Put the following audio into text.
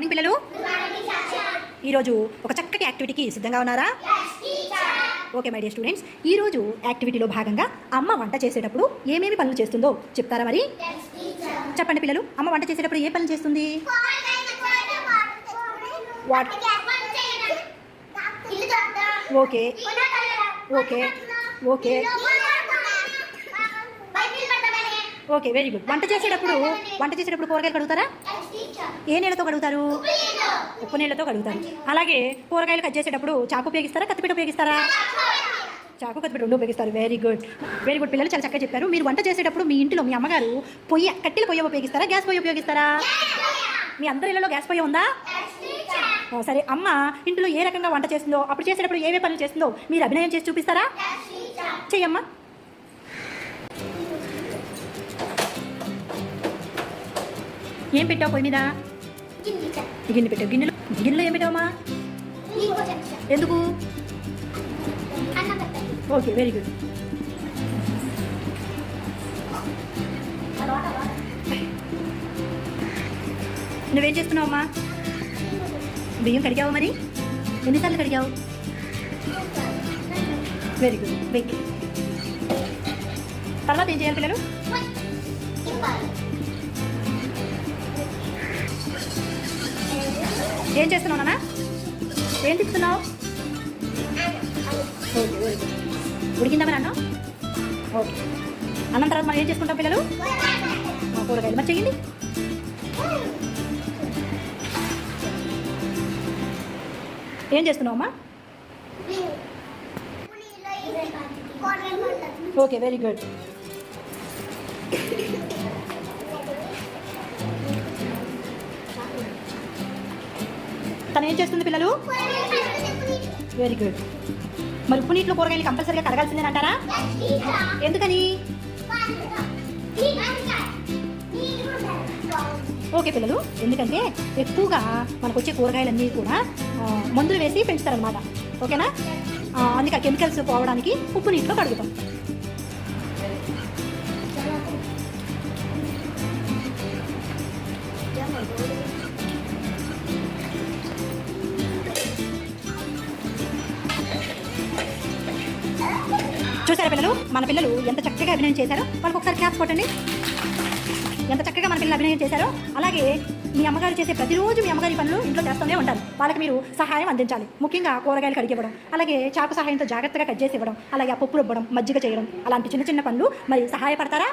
Morning పిల్లలు. ఈరోజు ఒక చక్కటి యాక్టివిటీకి సిద్ధంగా ఉన్నారా? ఓకే మై డియర్ స్టూడెంట్స్, ఈరోజు యాక్టివిటీలో భాగంగా అమ్మ వంట చేసేటప్పుడు ఏమేమి పనులు చేస్తుందో చెప్తారా మరి? చెప్పండి పిల్లలు, అమ్మ వంట చేసేటప్పుడు ఏ పనులు చేస్తుంది? Okay okay okay okay very good. వంట చేసేటప్పుడు కూరగాయలు కడుగుతారా? ఏ నీళ్ళతో కడుగుతారు? ఉప్పు నీళ్ళతో కడుగుతారు. అలాగే కూరగాయలు కట్ చేసేటప్పుడు చాకు ఉపయోగిస్తారా, కత్తిపీట ఉపయోగిస్తారా? చాకు కత్తిపీట రెండు ఉపయోగిస్తారు. వెరీ గుడ్ వెరీ గుడ్ పిల్లలు, చాలా చక్కగా చెప్పారు. మీరు వంట చేసేటప్పుడు మీ ఇంటిలో మీ అమ్మగారు కట్టెల పొయ్యి ఉపయోగిస్తారా, గ్యాస్ పొయ్యి ఉపయోగిస్తారా? మీ అందరి ఇళ్ళలో గ్యాస్ పొయ్యి ఉందా? సరే, అమ్మ ఇంట్లో ఏ రకంగా వంట చేస్తుందో, అప్పుడు చేసేటప్పుడు ఏవే పనులు చేస్తుందో మీరు అభినయం చేసి చూపిస్తారా? చెయ్యమ్మా. ఏం పెట్టావు పొయ్యి మీద? గిన్నె పెట్టావు. గిన్నెలో ఏం పెట్టావమ్మా? ఎందుకు? Okay very good. నువ్వేం చేస్తున్నావమ్మా? బియ్యం కడిగావు. మరి ఎన్నిసార్లు కడిగావు? Very good. వెయిట్. తర్వాత ఏం చేయాలి పిల్లలు? ఏం చేస్తున్నావు నాన్న? ఏం తిప్పుతున్నావు? Okay very good. ఉడికిందా మరి అన్నం? ఓకే. అన్నం తర్వాత మనం ఏం చేసుకుంటాం పిల్లలు? కూరగాయలు మరి చెయ్యండి. ఏం చేస్తున్నావు అమ్మా? Okay very good. తను ఏం చేస్తుంది పిల్లలు? Very good. మరి ఉప్పు నీటిలో కూరగాయలు కంపల్సరీగా కడగాల్సిందేనంటారా? ఎందుకని? ఓకే పిల్లలు, ఎందుకంటే ఎక్కువగా మనకు వచ్చే కూరగాయలన్నీ కూడా మందులు వేసి పెంచుతారనమాట. ఓకేనా? అందుకే కెమికల్స్ పోవడానికి ఉప్పు నీటిలో కడుగుతాం. చూసారా పిల్లలు, మన పిల్లలు ఎంత చక్కగా అభినయం చేశారో? వాళ్ళకి ఒకసారి క్లాస్ కొట్టండి. ఎంత చక్కగా మన పిల్లలు అభినయం చేశారో. అలాగే మీ అమ్మగారు చేసే ప్రతిరోజు మీ అమ్మగారి పనులు ఇంట్లో చేస్తూనే ఉంటారు. వాళ్ళకి మీరు సహాయం అందించాలి. ముఖ్యంగా కూరగాయలు కడిగివ్వడం, అలాగే చాకు సహాయంతో జాగ్రత్తగా కట్ చేసి ఇవ్వడం, అలాగే ఆ పప్పు రుబ్బడం, మజ్జిగ చేయడం, అలాంటి చిన్న చిన్న పనులు మరి సహాయపడతారా?